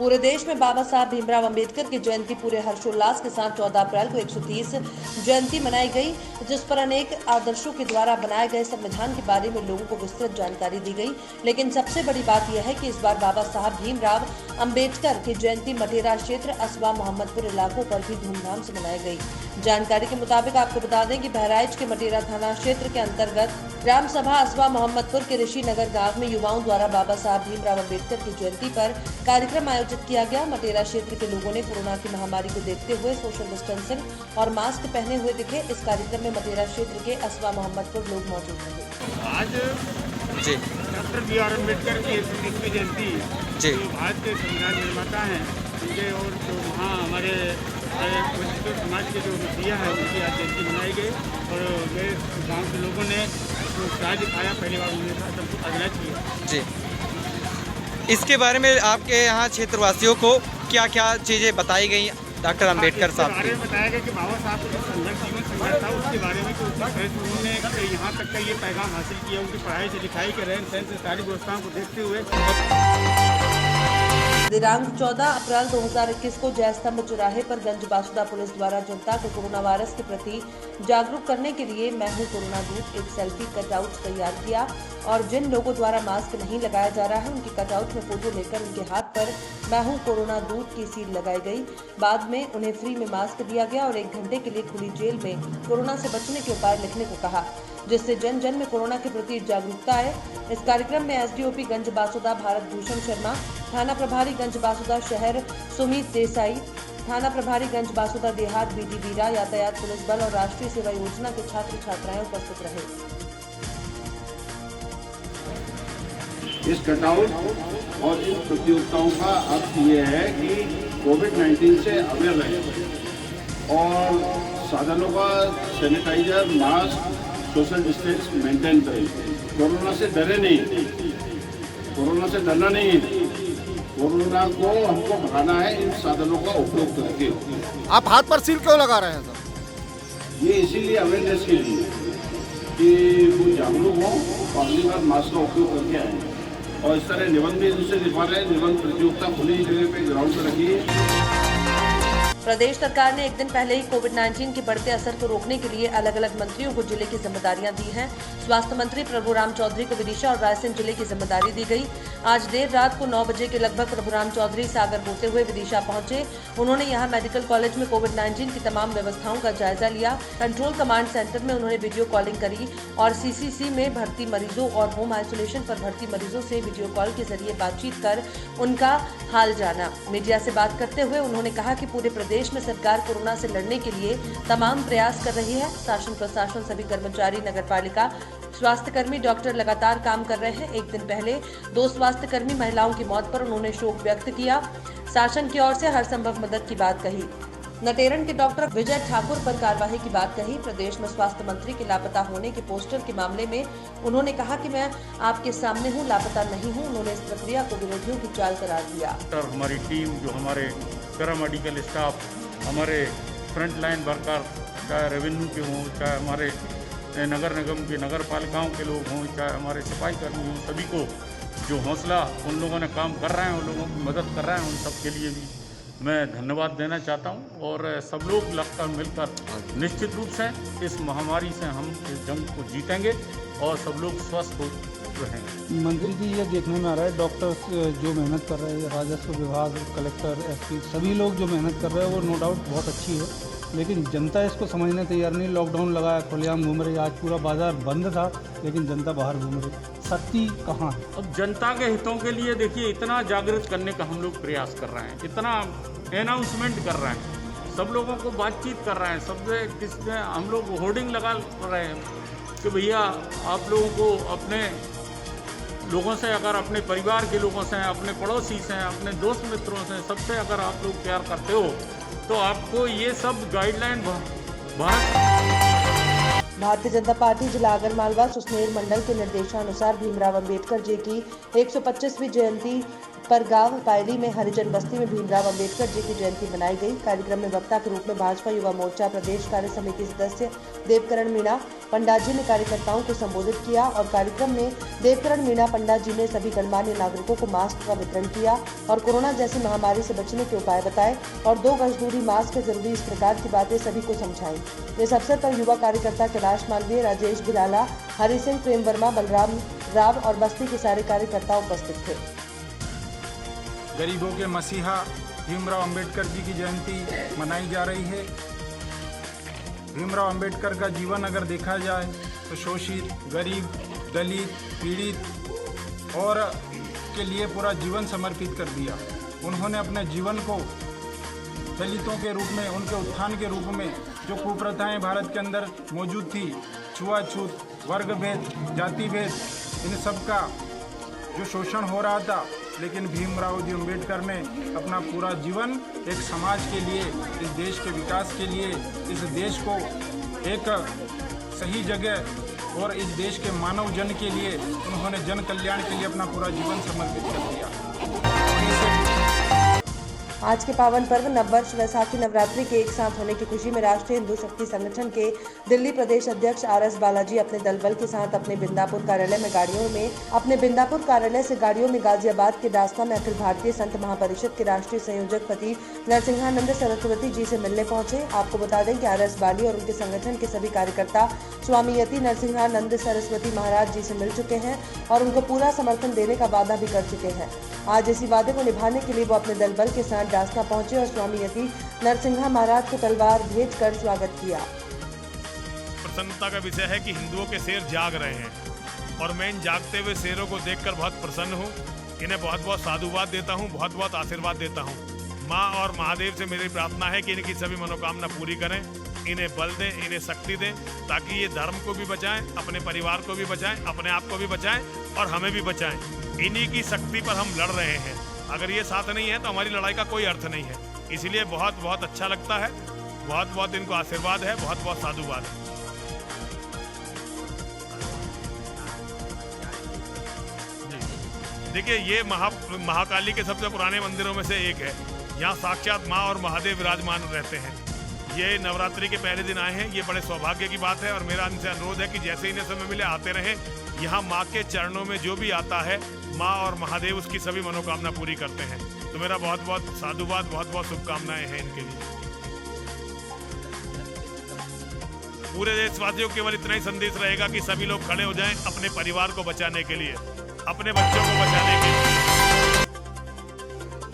पूरे देश में बाबा साहब भीमराव अंबेडकर की जयंती पूरे हर्षोल्लास के साथ 14 अप्रैल को 130 जयंती मनाई गई, जिस पर अनेक आदर्शों के द्वारा बनाए गए संविधान के बारे में लोगों को विस्तृत जानकारी दी गई। लेकिन सबसे बड़ी बात यह है कि इस बार बाबा साहब भीमराव अंबेडकर की जयंती मटेरा क्षेत्र, असवा, मोहम्मदपुर इलाकों पर भी धूमधाम से मनाई गई। जानकारी के मुताबिक आपको बता दें कि बहराइच के मटेरा थाना क्षेत्र के अंतर्गत ग्राम सभा असवा मोहम्मदपुर के ऋषि नगर गाँव में युवाओं द्वारा बाबा साहब भीमराव अंबेडकर की जयंती पर कार्यक्रम आयोजित किया गया। मटेरा क्षेत्र के लोगों ने कोरोना की महामारी को देखते हुए सोशल डिस्टेंसिंग और मास्क पहने हुए दिखे। इस कार्यक्रम में मटेरा क्षेत्र के असवा मोहम्मदपुर लोग मौजूद रहे। आज जी डॉक्टर बी आर अम्बेडकर की 130वीं जयंती जी जो भारत के संविधान निर्माता हैं उनके और जो वहाँ हमारे वंचित समाज के जो मुखिया हैं उनकी आज जयंती मनाई गई और वे गाँव के लोगों ने उत्साह दिखाया। पहली बार उन्होंने सबको अजलात किया। जी इसके बारे में आपके यहाँ क्षेत्रवासियों को क्या क्या चीज़ें बताई गई डॉक्टर अंबेडकर साहब बारे की? में बताया गया कि बाबा साहब का जो संघर्ष जीवन संघर्ष था उसके बारे में कि उन्होंने यहाँ तक का ये पैगाम हासिल किया। उनकी पढ़ाई से लिखाई के रहन सहन से सारी व्यवस्थाओं को देखते हुए दिनांक 14 अप्रैल 2021 को जयस्तंभ चौराहे पर गंज बासुदा पुलिस द्वारा जनता को कोरोना वायरस के प्रति जागरूक करने के लिए मैं हूं कोरोना दूत एक सेल्फी कटआउट तैयार किया और जिन लोगों द्वारा मास्क नहीं लगाया जा रहा है उनकी कटआउट में फोटो लेकर उनके हाथ पर मैं हूं कोरोना दूत की सील लगाई गई। बाद में उन्हें फ्री में मास्क दिया गया और 1 घंटे के लिए खुली जेल में कोरोना से बचने के उपाय लिखने को कहा, जिससे जन जन में कोरोना के प्रति जागरूकता आए। इस कार्यक्रम में एसडीओपी गंज बासुदा भारत भूषण शर्मा, थाना प्रभारी गंज बासुदा शहर सुमित देसाई, थाना प्रभारी गंज बासुदा देहात बीडी बीरा, यातायात पुलिस बल और राष्ट्रीय सेवा योजना के छात्र छात्राएं उपस्थित रहे। इस कटआउट और इन प्रतियोगिताओं का अर्थ ये है कि कोविड-19 से अवेयर रहे और साधनों का sanitiser, mask, social distance maintain करें। कोरोना से डरे नहीं, कोरोना से डरना नहीं है, कोरोना को हमको भगाना है इन साधनों का उपयोग करके। आप हाथ पर सील क्यों लगा रहे हैं सर? ये इसीलिए अवेयरनेस के लिए कि वो जागरूक हों और अगली बार मास्क का उपयोग करके आए और इस तरह निबंध भी इनसे लिखवा रहे हैं। निबंध प्रतियोगिता खुली जगह पे ग्राउंड पर रखी है। प्रदेश सरकार ने एक दिन पहले ही कोविड-19 के बढ़ते असर को रोकने के लिए अलग अलग मंत्रियों को जिले की जिम्मेदारियां दी हैं। स्वास्थ्य मंत्री प्रभुराम चौधरी को विदिशा और रायसेन जिले की जिम्मेदारी दी गई। आज देर रात को 9 बजे के लगभग प्रभुराम चौधरी सागर होते हुए विदिशा पहुंचे। उन्होंने यहां मेडिकल कॉलेज में कोविड-19 की तमाम व्यवस्थाओं का जायजा लिया। कंट्रोल कमांड सेंटर में उन्होंने वीडियो कॉलिंग करी और सीसीसी में भर्ती मरीजों और होम आइसोलेशन पर भर्ती मरीजों से वीडियो कॉल के जरिए बातचीत कर उनका हाल जाना। मीडिया से बात करते हुए उन्होंने कहा कि पूरे प्रदेश में सरकार कोरोना से लड़ने के लिए तमाम प्रयास कर रही है। शासन प्रशासन, सभी कर्मचारी, नगरपालिका, स्वास्थ्य कर्मी, डॉक्टर लगातार काम कर रहे हैं। एक दिन पहले 2 स्वास्थ्य कर्मी महिलाओं की मौत पर उन्होंने शोक व्यक्त किया। शासन की ओर से हर संभव मदद की बात कही। नटेरन के डॉक्टर विजय ठाकुर पर कार्रवाई की बात कही। प्रदेश में स्वास्थ्य मंत्री के लापता होने के पोस्टर के मामले में उन्होंने कहा कि मैं आपके सामने हूं, लापता नहीं हूं। उन्होंने इस प्रक्रिया को विरोधियों की चाल करार दिया। हमारी टीम, जो हमारे पैरा मेडिकल स्टाफ, हमारे फ्रंट लाइन वर्कर, चाहे रेवेन्यू के हों, चाहे हमारे नगर निगम के नगर पालिकाओं के लोग हों, चाहे हमारे सफाई कर्मी हों, सभी को जो हौसला उन लोगों ने काम कर रहे हैं, उन लोगों की मदद कर रहे हैं, उन सब के लिए भी मैं धन्यवाद देना चाहता हूं। और सब लोग लगकर मिलकर निश्चित रूप से इस महामारी से हम इस जंग को जीतेंगे और सब लोग स्वस्थ हो रहेंगे। मंत्री जी, ये देखने में आ रहा है डॉक्टर्स जो मेहनत कर रहे हैं, राजस्व विभाग, कलेक्टर, एसपी, सभी लोग जो मेहनत कर रहे हैं वो नो डाउट बहुत अच्छी है, लेकिन जनता इसको समझने तैयार नहीं। लॉकडाउन लगाया, खुलेआम घूम रही, आज पूरा बाजार बंद था लेकिन जनता बाहर घूम रही। सत्य कहाँ है? अब जनता के हितों के लिए देखिए, इतना जागृत करने का हम लोग प्रयास कर रहे हैं, इतना अनाउंसमेंट कर रहे हैं, सब लोगों को बातचीत कर रहे हैं, सबसे किसमें हम लोग होर्डिंग लगा रहे हैं कि भैया आप लोगों को अपने लोगों से, अगर अपने परिवार के लोगों से, अपने पड़ोसी से, अपने दोस्त मित्रों से, सबसे अगर आप लोग प्यार करते हो तो आपको ये सब गाइडलाइन भारतीय जनता पार्टी जिला आगरमालवा सुसनेर मंडल के निर्देशानुसार भीमराव अंबेडकर जी की 125वीं जयंती परगांव पायली में हरिजन बस्ती में भीमराव अंबेडकर जी की जयंती मनाई गई। कार्यक्रम में वक्ता के रूप में भाजपा युवा मोर्चा प्रदेश कार्य समिति सदस्य देवकरण मीणा पंडात जी ने कार्यकर्ताओं को संबोधित किया और कार्यक्रम में देवकरण मीणा पंडात जी ने सभी गणमान्य नागरिकों को मास्क का वितरण किया और कोरोना जैसी महामारी से बचने के उपाय बताए और 2 गज दूरी, मास्क है जरूरी, इस प्रकार की बातें सभी को समझाई। इस अवसर पर युवा कार्यकर्ता कैलाश मालवीय, राजेश भिलाला, हरि सिंह, प्रेम वर्मा, बलराम राव और बस्ती के सारे कार्यकर्ता उपस्थित थे। गरीबों के मसीहा भीमराव अंबेडकर जी की जयंती मनाई जा रही है। भीमराव अंबेडकर का जीवन अगर देखा जाए तो शोषित, गरीब, दलित, पीड़ित और के लिए पूरा जीवन समर्पित कर दिया। उन्होंने अपने जीवन को दलितों के रूप में, उनके उत्थान के रूप में जो कुप्रथाएं भारत के अंदर मौजूद थी, छुआछूत, वर्ग भेद, जाति भेद, इन सब का जो शोषण हो रहा था, लेकिन भीमराव जी अंबेडकर ने अपना पूरा जीवन एक समाज के लिए, इस देश के विकास के लिए, इस देश को एक सही जगह और इस देश के मानव जन के लिए उन्होंने जन कल्याण के लिए अपना पूरा जीवन समर्पित कर दिया। आज के पावन पर्व नववर्ष वैसाखी नवरात्रि के एक साथ होने की खुशी में राष्ट्रीय हिंदू शक्ति संगठन के दिल्ली प्रदेश अध्यक्ष RS बालाजी अपने दल बल के साथ अपने बिंदापुर कार्यालय से गाड़ियों में गाजियाबाद के दासना में अखिल भारतीय संत महापरिषद के राष्ट्रीय संयोजक पति नरसिंहानंद सरस्वती जी से मिलने पहुंचे। आपको बता दें कि RS बाली और उनके संगठन के सभी कार्यकर्ता स्वामी यति नरसिंहानंद सरस्वती महाराज जी से मिल चुके हैं और उनको पूरा समर्थन देने का वादा भी कर चुके हैं। आज इसी वादे को निभाने के लिए वो अपने दल बल के साथ दासना पहुंचे और स्वामी यति नरसिंहा महाराज को तलवार भेजकर स्वागत किया। प्रसन्नता का विषय है कि हिंदुओं के शेर जाग रहे हैं और मैं इन जागते हुए शेरों को देखकर बहुत प्रसन्न हूं। इन्हें बहुत बहुत साधुवाद देता हूं, बहुत बहुत आशीर्वाद देता हूं। मां और महादेव से मेरी प्रार्थना है कि इनकी सभी मनोकामना पूरी करें, इन्हें बल दें, इन्हें शक्ति दें, ताकि ये धर्म को भी बचाएं, अपने परिवार को भी बचाएं, अपने आप को भी बचाएं और हमें भी बचाएं। इन्हीं की शक्ति पर हम लड़ रहे हैं। अगर ये साथ नहीं है तो हमारी लड़ाई का कोई अर्थ नहीं है। इसीलिए बहुत बहुत अच्छा लगता है। बहुत बहुत इनको आशीर्वाद है, बहुत बहुत साधुवाद है। देखिए, ये महाकाली के सबसे पुराने मंदिरों में से एक है। यहाँ साक्षात माँ और महादेव विराजमान रहते हैं। ये नवरात्रि के पहले दिन आए हैं, ये बड़े सौभाग्य की बात है और मेरा इनसे अनुरोध है कि जैसे इन्हें समय मिले आते रहें। यहाँ माँ के चरणों में जो भी आता है, माँ और महादेव उसकी सभी मनोकामना पूरी करते हैं। तो मेरा बहुत बहुत साधुवाद, बहुत बहुत शुभकामनाएं हैं इनके लिए। पूरे देशवासियों को केवल इतना ही संदेश रहेगा कि सभी लोग खड़े हो जाएं अपने परिवार को बचाने के लिए, अपने बच्चों को बचाने के लिए।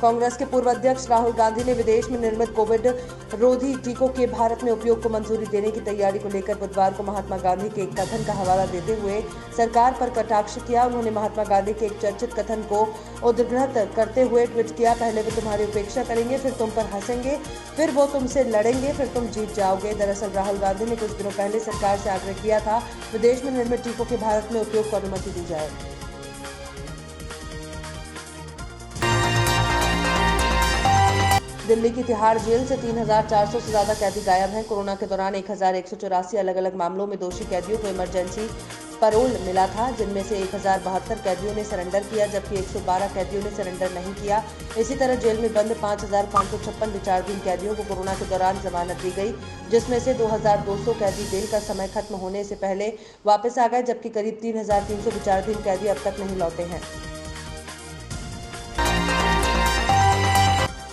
कांग्रेस के पूर्व अध्यक्ष राहुल गांधी ने विदेश में निर्मित कोविड रोधी टीकों के भारत में उपयोग को मंजूरी देने की तैयारी को लेकर बुधवार को महात्मा गांधी के एक कथन का हवाला देते हुए सरकार पर कटाक्ष किया। उन्होंने महात्मा गांधी के एक चर्चित कथन को उद्धृत करते हुए ट्वीट किया, पहले वो तुम्हारी उपेक्षा करेंगे, फिर तुम पर हंसेंगे, फिर वो तुमसे लड़ेंगे, फिर तुम जीत जाओगे। दरअसल राहुल गांधी ने कुछ दिनों पहले सरकार से आग्रह किया था विदेश में निर्मित टीकों के भारत में उपयोग को अनुमति दी जाए। दिल्ली की तिहाड़ जेल से 3,400 से ज्यादा कैदी गायब हैं। कोरोना के दौरान 1,184 अलग अलग मामलों में दोषी कैदियों को इमरजेंसी पैरोल मिला था, जिनमें से 1,072 कैदियों ने सरेंडर किया, जबकि 112 कैदियों ने सरेंडर नहीं किया। इसी तरह जेल में बंद 5,556 विचाराधीन कैदियों को कोरोना के दौरान जमानत दी गई, जिसमें से 2,200 कैदी बेल का समय खत्म होने से पहले वापस आ गए, जबकि करीब 3,300 विचाराधीन कैदी अब तक नहीं लौटे हैं।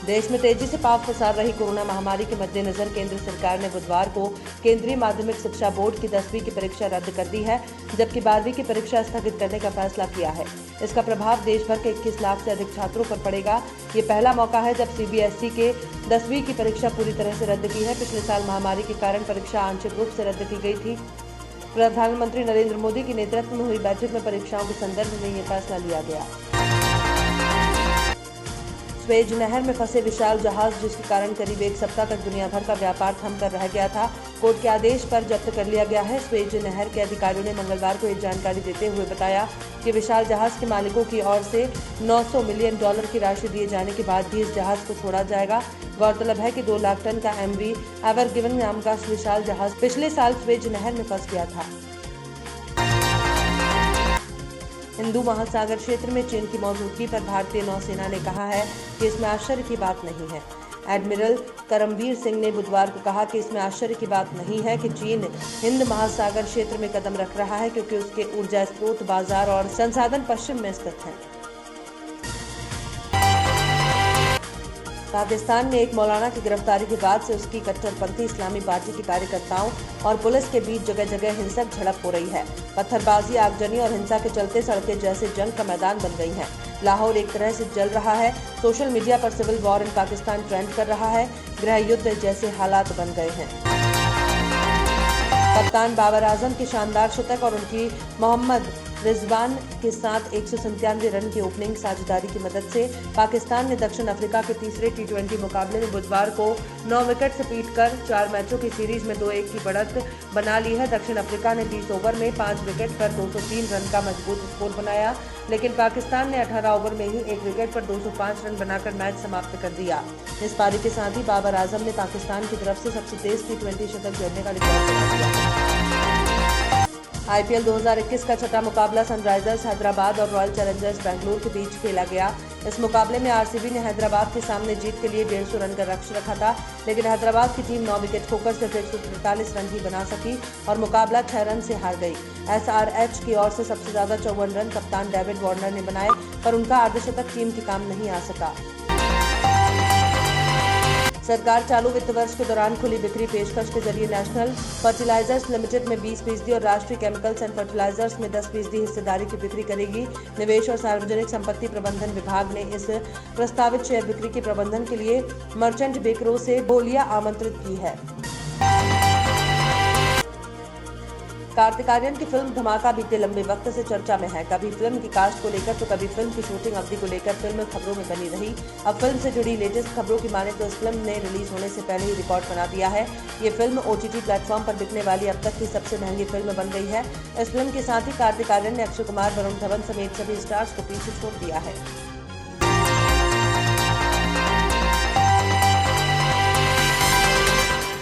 देश में तेजी से पांव पसार रही कोरोना महामारी के मद्देनजर केंद्र सरकार ने बुधवार को केंद्रीय माध्यमिक शिक्षा बोर्ड की 10वीं की परीक्षा रद्द कर दी है, जबकि 12वीं की परीक्षा स्थगित करने का फैसला किया है। इसका प्रभाव देश भर के 21 लाख से अधिक छात्रों पर पड़ेगा। ये पहला मौका है जब CBSE के 10वीं की परीक्षा पूरी तरह से रद्द की है। पिछले साल महामारी के कारण परीक्षा आंशिक रूप से रद्द की गई थी। प्रधानमंत्री नरेंद्र मोदी के नेतृत्व में हुई बैठक में परीक्षाओं के संदर्भ में ये फैसला लिया गया। स्वेज नहर में फंसे विशाल जहाज, जिसके कारण करीब एक सप्ताह तक दुनिया भर का व्यापार थम कर रह गया था, कोर्ट के आदेश पर जब्त कर लिया गया है। स्वेज नहर के अधिकारियों ने मंगलवार को एक जानकारी देते हुए बताया कि विशाल जहाज के मालिकों की ओर से $900 मिलियन की राशि दिए जाने के बाद भी इस जहाज को छोड़ा जाएगा। गौरतलब है कि 2 लाख टन का MV एवर गिवन नाम का विशाल जहाज पिछले साल स्वेज नहर में फंस गया था। हिंदू महासागर क्षेत्र में चीन की मौजूदगी पर भारतीय नौसेना ने कहा है कि इसमें आश्चर्य की बात नहीं है। एडमिरल करमबीर सिंह ने बुधवार को कहा कि इसमें आश्चर्य की बात नहीं है कि चीन हिंद महासागर क्षेत्र में कदम रख रहा है, क्योंकि उसके ऊर्जा स्रोत, बाजार और संसाधन पश्चिम में स्थित हैं। पाकिस्तान में एक मौलाना की गिरफ्तारी के बाद से उसकी कट्टरपंथी इस्लामी पार्टी के कार्यकर्ताओं और पुलिस के बीच जगह जगह हिंसक झड़प हो रही है। पत्थरबाजी, आगजनी और हिंसा के चलते सड़कें जैसे जंग का मैदान बन गई हैं। लाहौर एक तरह से जल रहा है। सोशल मीडिया पर civil war in Pakistan trend कर रहा है। गृह युद्ध जैसे हालात बन गए हैं। कप्तान बाबर आजम की शानदार शतक और उनकी मोहम्मद रिजवान के साथ 197 रन की ओपनिंग साझेदारी की मदद से पाकिस्तान ने दक्षिण अफ्रीका के तीसरे T20 मुकाबले में बुधवार को 9 विकेट से पीटकर 4 मैचों की सीरीज में 2-1 की बढ़त बना ली है। दक्षिण अफ्रीका ने 20 ओवर में 5 विकेट पर 203 रन का मजबूत स्कोर बनाया, लेकिन पाकिस्तान ने 18 ओवर में ही 1 विकेट पर 205 रन बनाकर मैच समाप्त कर दिया। इस पारी के साथ ही बाबर आजम ने पाकिस्तान की तरफ से सबसे तेज T20 शतक जोड़ने का रिकॉर्ड बना दिया। IPL 2021 का छठा मुकाबला सनराइजर्स हैदराबाद और रॉयल चैलेंजर्स बेंगलुरु के बीच खेला गया। इस मुकाबले में RCB ने हैदराबाद के सामने जीत के लिए 150 रन का लक्ष्य रखा था, लेकिन हैदराबाद की टीम 9 विकेट खोकर सिर्फ 143 रन ही बना सकी और मुकाबला 6 रन से हार गई। SRH की ओर से सबसे ज्यादा 54 रन कप्तान डेविड वार्नर ने बनाए, पर उनका अर्धशतक टीम के काम नहीं आ सका। सरकार चालू वित्त वर्ष के दौरान खुली बिक्री पेशकश के जरिए नेशनल फर्टिलाइजर्स लिमिटेड में 20% और राष्ट्रीय केमिकल्स एंड फर्टिलाइजर्स में 10% हिस्सेदारी की बिक्री करेगी। निवेश और सार्वजनिक संपत्ति प्रबंधन विभाग ने इस प्रस्तावित शेयर बिक्री के प्रबंधन के लिए मर्चेंट बेकरों से बोलियां आमंत्रित की है। कार्तिक आर्यन की फिल्म धमाका बीते लंबे वक्त से चर्चा में है। कभी फिल्म की कास्ट को लेकर तो कभी फिल्म की शूटिंग अवधि को लेकर फिल्म खबरों में बनी रही। अब फिल्म से जुड़ी लेटेस्ट खबरों की माने तो इस फिल्म ने रिलीज होने से पहले ही रिकॉर्ड बना दिया है। ये फिल्म OTT प्लेटफॉर्म पर बिकने वाली अब तक की सबसे महंगी फिल्म बन गई है। इस फिल्म के साथ ही कार्तिक आर्यन ने अक्षय कुमार, वरुण धवन समेत सभी स्टार्स को पीछे छोड़ दिया है।